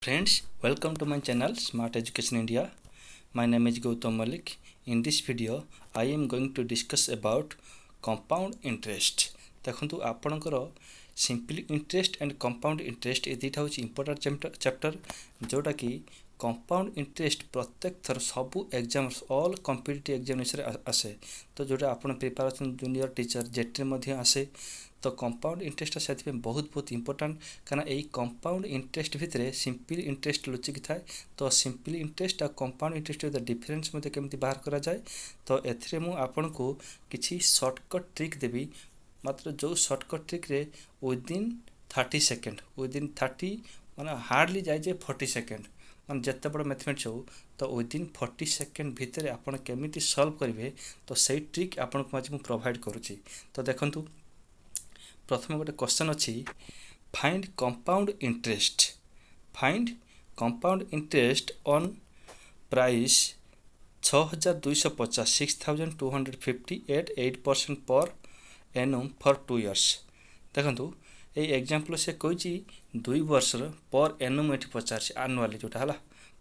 Friends, welcome to my channel Smart Education India. My name is Gautam Malik. In this video, I am going to discuss about compound interest. देखो आपणकर simple interest and compound interest ये दुटा हूँ important chapter जोटा कि compound interest प्रत्येक थर सबू एग्जाम ऑल कॉम्पिटिटिव एग्जामिनेशन आसे तो जोटा आप प्रिपेरेसन जूनियर टीचर जेटी आसे तो कंपाउंड इंटरेस्ट से बहुत बहुत इंपोर्टेंट कारण यही कंपाउंड इंटरेस्ट भितर सिंपल इंटरेस्ट लुचिकी थाए तो सिंपल इंटरेस्ट और कंपाउंड इंटरेस्ट डिफरेन्स केमती बाहर करा जाए तो एथिरे मु आपन को किसी शॉर्टकट ट्रिक देवी मात्र जो शॉर्टकट ट्रिक रे विदिन 30 सेकेंड विदिन 30 माने हार्डली जाए 40 सेकेंड मान जिते बड़ मैथमेटिक्स हो तो विदिन 40 सेकेंड भितर आपन केमिति सॉल्व करेंगे तो सही ट्रिक आपन को आज प्रोवाइड करुच्ची तो देखंतु प्रथम गोटे क्वेश्चन अच्छी find compound interest on price 6250 6250 at 8% per annum for 2 years देखो ये एग्जांपल से कही 2 वर्ष पर एनुम ये पचार आनुआली जोटा है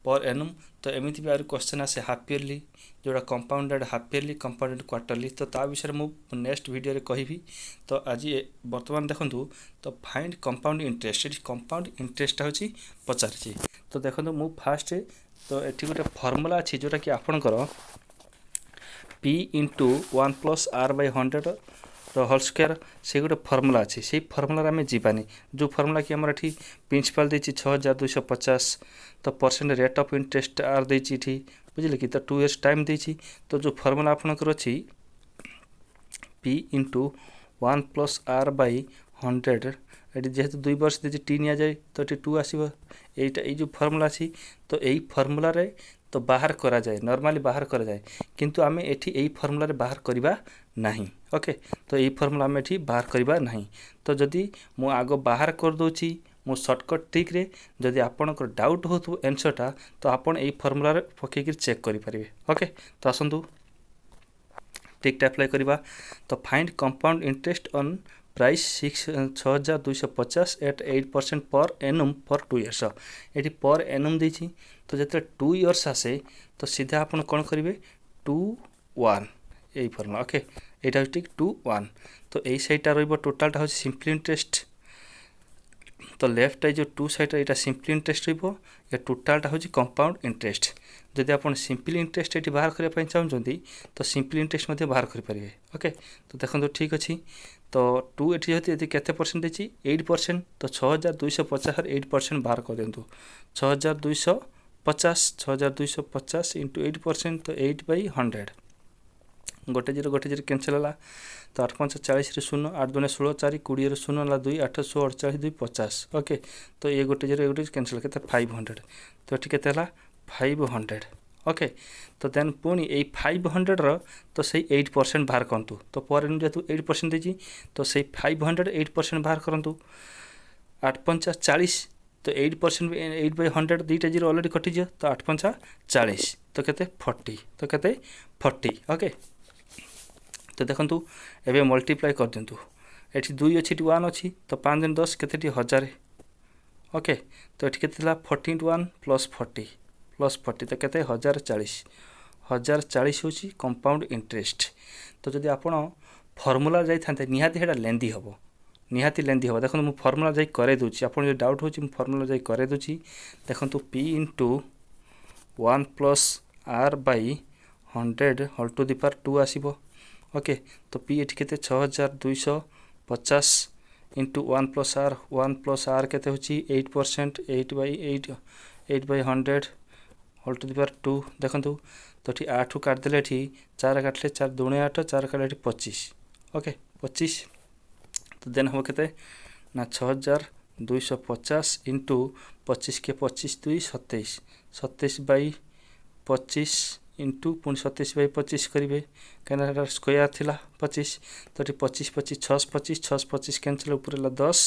पर एनुम तो एमती भी क्वेश्चन आसे हाफ इयरली जोड़ा compounded half yearly compounded quarterly तो ता विषय मु नेक्स्ट वीडियो रे कहि तो आज वर्तमान देखंतु तो फाइंड कंपाउंड इंटरेस्ट होची पचारची तो देखंतु मु फास्ट तो एठी गोटे फार्मूला अछि जोटा कि आपनकर p * 1 + r/100 होल स्क्वायर से गोटे फर्मूला अच्छी से फर्मूला आम जानी जो फर्मूला कि आमर ये प्रिंसिपल देती 6250 तो परसेंट रेट ऑफ इंटरेस्ट आर देती बुझे कि तो 2 इयर्स टाइम देती तो जो फर्मूला आपनकर अच्छी p * 1 + r/100 ये जेहेतु 2 वर्ष देती टी नि जाए तो ये 2 आसो ये जो फर्मूला अच्छी तो यही फर्मूला रे तो बाहर करा जाए नॉर्मली बाहर करा जाए किंतु आमे एठी यही फर्मूला रे बाहर करबा नहीं ओके तो यही फर्मूला आमे एठी बाहर करबा नहीं तो जदि मु आगो बाहर कर दोची मु शॉर्टकट ट्रिक रे जदि आपनकर डाउट होतु आंसरटा तो आपन यही फर्मूला रे पके के चेक करि परिबे ओके तो आसंतु ट्रिक अप्लाई करबा तो find compound interest on price 6250 at 8% per annum for 2 years ये पर एनुम देछि तो जते 2 इयर्स आसे तो सीधा आपन कोन करिवे 2 1 यही फॉर्मूला ओके एटा ठीक 2 1 तो एई साइडटा रहइबो टोटलटा हो सिंपल इंटरेस्ट तो लेफ्ट जो 2 साइड एटा सिंपल इंटरेस्ट रहइबो या टोटलटा हो कंपाउंड इंटरेस्ट जदि आप सिंपल इंटरेस्ट ये बाहर करने चाहते तो सिंपल इंटरेस्ट मध्य बाहर करेंगे ओके तो देखो ठीक अच्छे तो 2 ये केते परसेंट देती 8% तो 6250 8% बाहर कर दिंतु 6250 इंटू 8% तो 8/100 गोटे जीरो कैंसल है तो 8 5 40 शून्य 8 2 16 4 20 शून्य 2 8 16 48 2 50 ओके तो ये गोटे जीरो गोटे कैंसल के 500 तो ये केते 500 ओके तो देन पुणी ये 500 रो तो सही 8% बाहर करतु तो पर जेहतु 8% देती तो सही 500 8% बाहर करतु 8 5 40 तो 8% 8/100 दुईटा जीरो ऑलरेडी कटिज तो 8 5 40 तो केते 40 तो केते 40 ओके तो देखंतु एबे मल्टीप्लाई कर दिंतु एठी 2 अछि 1 अछि तो 5 दिन 10 केते 1000 ओके तो एठी केते 14 1 + 40 तो केते 1040 होची कंपाउंड इंटरेस्ट तो जदि आपण फार्मूला जाई थांते निहाती हेडा लेंदी हबो देखो मु फार्मूला जाई करे दोची आपण जो डाउट होची मु फार्मूला जाई करे दोची देखंतु p * 1 + r/100 whole to the power 2 आसीबो ओके तो p एठी केते 6250 इंटू 1 + r केते होची 8% 8/100 होल टू द पावर 2 देखंतु तो ठीक 8 काट देले एठी 4 काटले 4 2 8 4 काटले एठी 25 ओके 25 तो देन हो केते ना 6250 इंटू 25 के 25 2 27 27/25 इंटू पुणी 27/25 करेंगे कहीं स्क्वायर थिला 25 तो ये 25 25 6 25 6 25 कैंसल ऊपर 10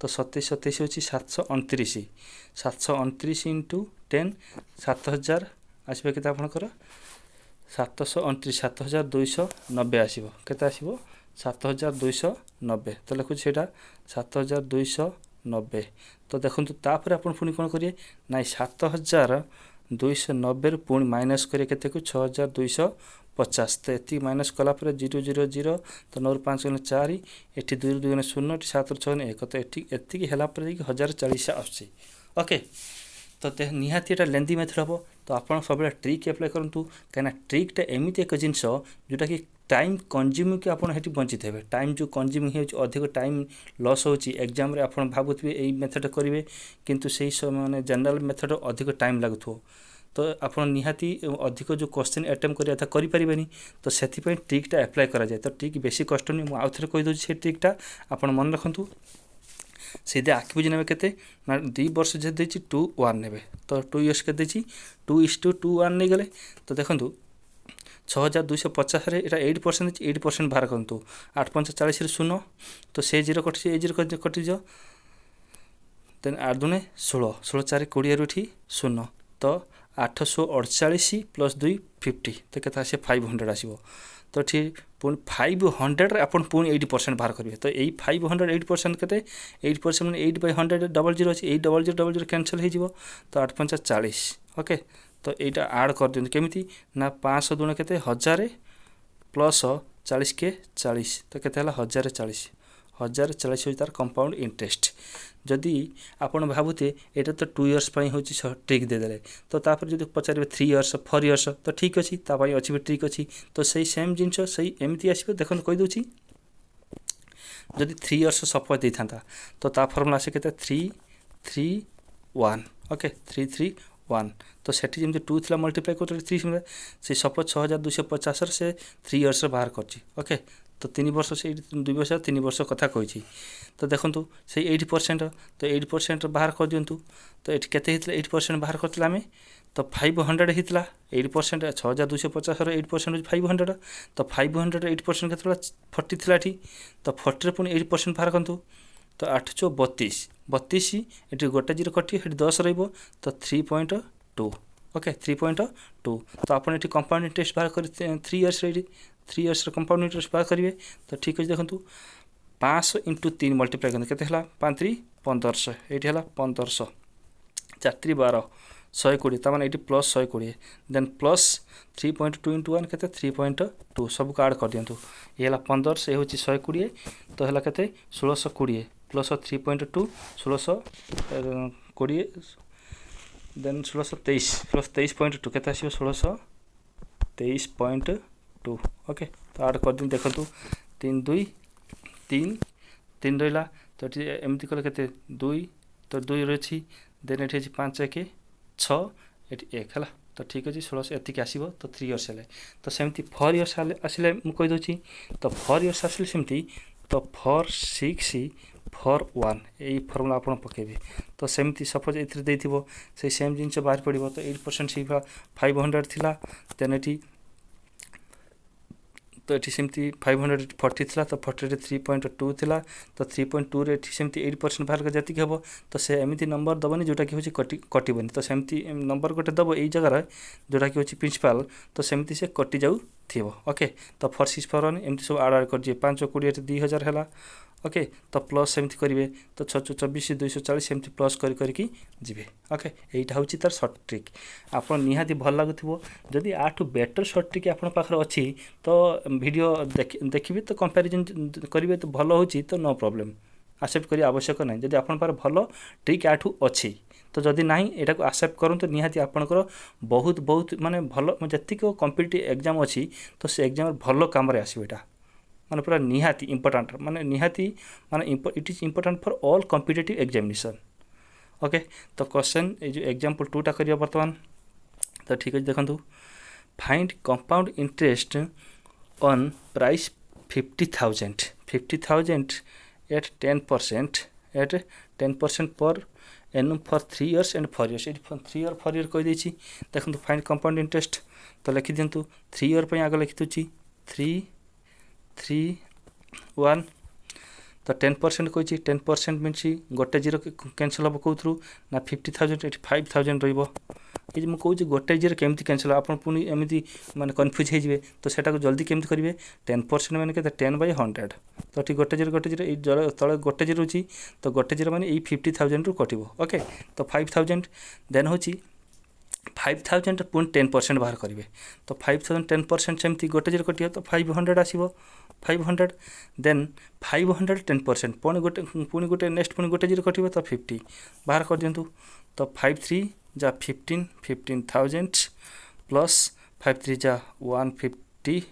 तो 27 27 होची 729 इंटू 10 7000 आसबे केते आपनकर 729 7290 आसीबो केते आसीबो 7290 तो लिखुछि सेटा 7290 7,290 तो देखो तापर आप पुणी कौन करेंगे ना 7,290 पुणी माइनस करेंगे केते को 6,250 तो ये माइनस कलापर 0 0 0 तो 9 5 गने 4 एटी 2 2 गने 0 एटी 7 6 गने 1 तो एति है 1,040 आसुची ओके तो निहाती एटा लेंदी मेथड हम तो आप सब ट्रिक एप्लाय करूँ कहीं ट्रिकटा एमती एक जिनस जोटा कि टाइम कंज्यूमिंग कि आप बंची थे टाइम जो कंज्यूमिंग हो अधिक टाइम लॉस हो एग्जाम आप भावुवे यही मेथड करेंगे किंतु से मैंने जनरल मेथड अधिक टाइम लगुव तो आप निहाती अधिक जो क्वेश्चन अटेम्प्ट करिया था करें तो से ट्रिकटा एप्लाय करा जाए तो ट्रिक बेसी कष्ट नहीं मुझे आउ थे कहीदे से ट्रिकटा आप मन रखु सीधे आखि बुझी ने के 2 वर्ष जो 2:1 ने तो 2 इयर्स के 2:2:1 नहीं गले तो देखो 6,250 यहाँ 8% 8% बाहर करूँ 8,540 0 तो से 0 कटि ए 0 कटिज देन 8 दूने 16 16 4 20 रुठी 0 तो 848 प्लस 2 50 तो के 500 आसो तो ठीक पुणी 500 आप पुणी 80% बाहर करेंगे तो यही 500 8% के 8% मैंने 8/100 डबल 0 अच्छे 8 0 0 0 कैनसल हो तो 8,540 ओके तो यहाँ आड कर दिखाते केमी ना 500 दूने के 1000 प्लस 40 के 40 तो के 1,040 1,040 हो तार कंपाउंड इंटरेस्ट जदि आपड़ भावुते यहाँ तो 2 इयर्स हो ट्रिक देदे तो तापर जो पचारे 3 इयर्स 4 इयर्स तो ठीक अच्छी अच्छी भी ट्रिक अच्छी तो सही सेम जिनस सही एमती आसो देखो कहीदे जदि 3 इयर्स सपोज दे था तो फर्मुला आसे के 3-3-1 ओके 3-3-1 तो सेठी जमी 2 थी मल्टीप्लाई कर 3 से सपोज 6,250 से 3 इयर्स बाहर कर ओके तो 3 वर्ष से 2 वर्ष 3 वर्ष कथा कही तो देखो से 80% तो 80% बाहर कर दिंतु तो ये केते 80% बाहर करते आम तो 500 होता 8% 6,250 8% 500 तो 500 8% के 40 थी तो 40 पुणी 8% बाहर करतु तो 8 32 ये गोटे 0 कटि 10 तो 3.2 ओके 3.2 तो आप कंपाउंड इंटरेस्ट बाहर कर 3 इयर्स 3 इयर्स कंपाउंड इंटरेस्ट बाहर करेंगे तो ठीक अच्छे देखो 500 × 3 मल्टीप्लाई करते के 5 3 1500 ये 1500 4 3 12 120 तमाने ये प्लस 120 देन प्लस 3.2 × 1 के 3.2 सब को आड कर दिंतु ये 1500 ये हूँ 120 तो है के 1620 प्लस 3.2 1620 देन 1623 प्लस 23.2 के 1623.2 ओके तो आड कर दिन देखो 3 2 3 3 रहा तो ये एमती कले के 2 तो 2 रही देन ये 5 1 6 ये 1 है तो ठीक अच्छे 1600 एतिक आसो तो 3 इयर्स है तो सेमती 4 इयर्स आसिले मुझे कहीदे तो 4 इयर्स आसिले सेमती तो 4 6 4 1 यही फर्मुला आप पकेबे तो सेमती सपोज ये से सेम जिन बाहर पड़ो तो 8% से 500 थी देन ये तो ये सेमती 540 थी तो 40 3.2 थी तो 3.2 रे सेमती 8% बाहर जी हम तो से एमती नंबर दबनी जोटा कि हूँ कटबनी तो सेमती नंबर गोटे दब यही जगार जोटा कि हूँ प्रिंसिपाल तो सेमती से कटि जाऊ थी ओके तो 4 6 4 1 एमती सब आड़ कर 5 20 2000 है ओके तो प्लस सेमती करेंगे तो 6 24 240 सेमती प्लस करके जी ओके यहीटा हूँ तार सर्ट ट्रिक आप निहाती भल लगुव जदि आठू बेटर सर्ट ट्रिक आप पाखे अच्छी तो वीडियो देखिए तो कंपैरिजन करेंगे तो भल हो तो नो प्रॉब्लम एक्सेप्ट करिया आवश्यक ना जदि आप भल ट्रिक आठू अच्छी तो जदि ना यहाँ को एक्सेप्ट करूँ तो निहाती आपंकर बहुत बहुत माने भल जी कॉम्पिटिटिव एग्जाम अच्छी तो से एग्जाम भल काम आसो यहाँ माने पूरा निहाती इंपोर्टेंट माने निहाती माने it is important for all competitive examination okay तो क्वेश्चन ये जो एग्जाम्पल 2टा करिया बर्तमान तो ठीक अच्छे देखो find compound interest on price 50,000 at 10% per annum for 3 years and 4 years 3 और 4 इयर कहीदे देखो फाइंड कंपाउंड इंटरेस्ट तो लिखि दिंतु 3 इयर पर आगे लिखि दूची 3-3-1 तो 10% कही 10% मीन्स गोटे 0 कैनसल हम कौन ना 50,000 ये 5,000 ये मुझे कहूँ गोटे जीरो केमती कैंसल आप पुणी एमती माने कन्फ्यूज हो तो सेटा जल्दी केमती करेंगे 10% मैंने के 10/100 तो ठीक गोटे जीरो ये तले गोटे जीरो अच्छी तो गोटे जीरो मैंने 50,000 रु कटो ओके तो 5,000 देन हूँ 5,000 पुणी 10% बाहर करेंगे तो 5,000 10% सेमती गोटे जीरो कटियो तो 500 आसो 500 देन 500 10% पुणी गोटे नेक्स्ट पुणी गोटे जीरो कटियो तो 50 बाहर कर दिंतु तो 5 जा 15,000 प्लस 5 जा 150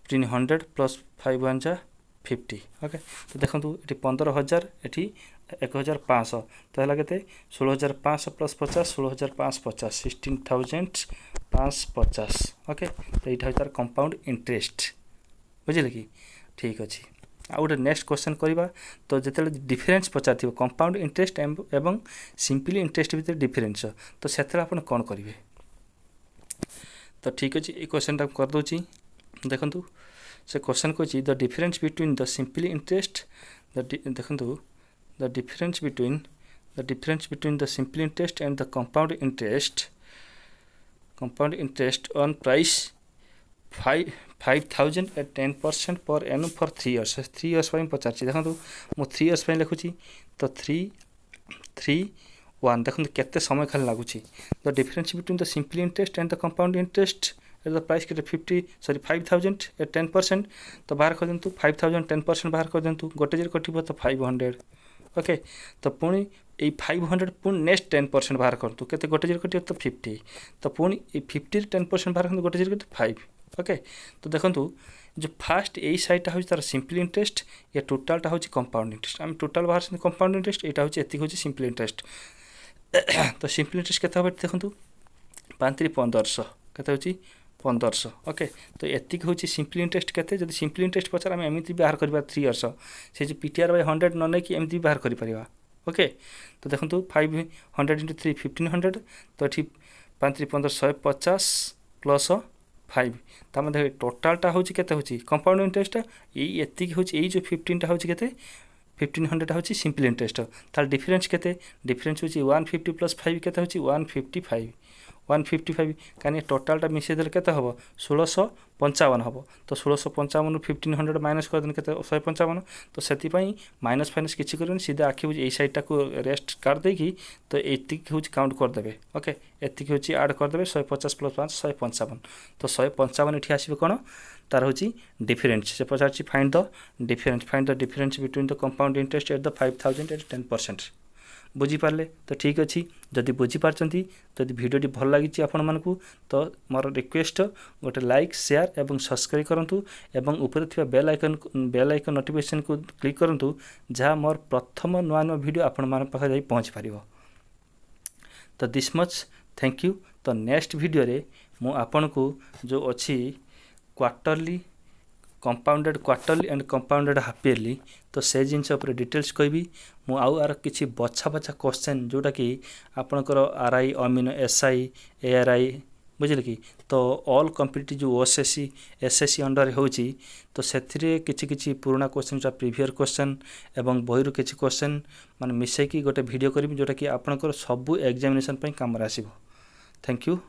1500 प्लस 5 जा 50 ओके तो देखो ये 15,000 ये 1,500 तो है के 16,500 प्लस 50 16,550 16,550 ओके तो यहाँ तार कंपाउंड इंटरेस्ट बुझे कि ठीक अच्छे आ गए नेक्स्ट क्वेश्चन करवा तो जो डिफरेन्स पचार कंपाउंड इंटरेस्ट एवं सिंपली इंटरेस्ट भितर डिफरेन्स तो से आप कौन करेंगे तो ठीक अच्छे ये क्वेश्चन टाइम करदे देखु से क्वेश्चन कही the difference between the simply interest देखु the difference between the simple interest and the compound interest on price 5,000 at 10% per annum for 3 years 3 years पचार देखो मुझे 3 years लिखुची तो 3,3,1 देखो केते समय खाली लगुच the difference between the simple interest and the compound interest at the price के 5,000 at 10% तो बाहर कर दिंतु 5,000 10% बाहर कर दिंतु गोटे जीरो कटिबो तो 500 ओके तो पुणी ये 500 पुणी नेक्स्ट 10% बाहर करतु केते गोटे जीरो कटियो तो 50 तो पुणी 50 10% बाहर कर गोटे जीरो कटियो 5 ओके तो देखो जो फास्ट यही साइडटा हूँ तार सिंपल इंटरेस्ट या टोटालटा हूँ कंपाउंड इंटरेस्ट आम टोटाल बाहर कंपाउंड इंटरेस्ट यहाँ हूँ एति हूँ सिंपल इंटरेस्ट तो सिंपल इंटरेस्ट के देखो 5,3,15,000 के 1500 ओके तो एतिक हूँ सिंपल इंटरेस्ट के जब सिंपल इंटरेस्ट पचार आम एमती बाहर करवा 3 years से जो PTR/100 न नहीं कि एमती बाहर कर ओके तो देखो 500 × 3 1,500 तो ये 5,3,15,000 150 प्लस 5 तमें देख टोटालटा हूँ के कंपाउंड इंटरेस्ट यही एतिक हूँ जो 15टा हूँ के 1,500 हूँ सिंपल इंटरेस्ट तार डिफरेन्स के डिफरेन्स हूँ 150 प्लस 5 के 155 कहीं टोटालटा मिसेदेले के हम 1655 हम तो 1655 1500 माइनस कर के 155 तो से माइनस फाइनस किसी कर सीधा आखि यही साइडटा को रेस्ट काट देकी तो एतिक हूँ काउंट करदे ओके एतिक हूँ आड करदे 150 प्लस 5 155 तो 155 ये आसो कौन तार हूँ डिफरेन्स से पचार find the difference between the compound interest at the 5,000 at 10% बुझीपारे तो ठीक अच्छे जदि बुझीपारती जदि भिडियोटी भल लगी आपण मानक तो मोर रिक्वेस्ट गोटे लाइक शेयर एवं सब्सक्राइब करूँ एवं ऊपर थी बेल आइकन नोटिफिकेशन को क्लिक करूँ जहाँ मोर प्रथम नुआ नुआ भिडियो आपण मान पाखे जाई पहुँच पार तो दिस मच थैंक यू तो नेक्स्ट वीडियो रे मु आपन को जो अच्छी quarterly and compounded half yearly तो से जिनस डिटेल्स कहबी मु आउ किसी बछा बछा क्वेश्चन जोटा कि आपणकर RI अमीन SI ARI बुझे कि तो ऑल कम्पिटिटिव जो OSSC SSC अंडर होची तो से किसी पुराना क्वेश्चन जो प्रीवियर क्वेश्चन एवं बही किसी क्वेश्चन मान मिसेकी गोटे वीडियो करी जोटा कि आपणकर सबू एग्जामिनेशन काम आसो थैंक यू।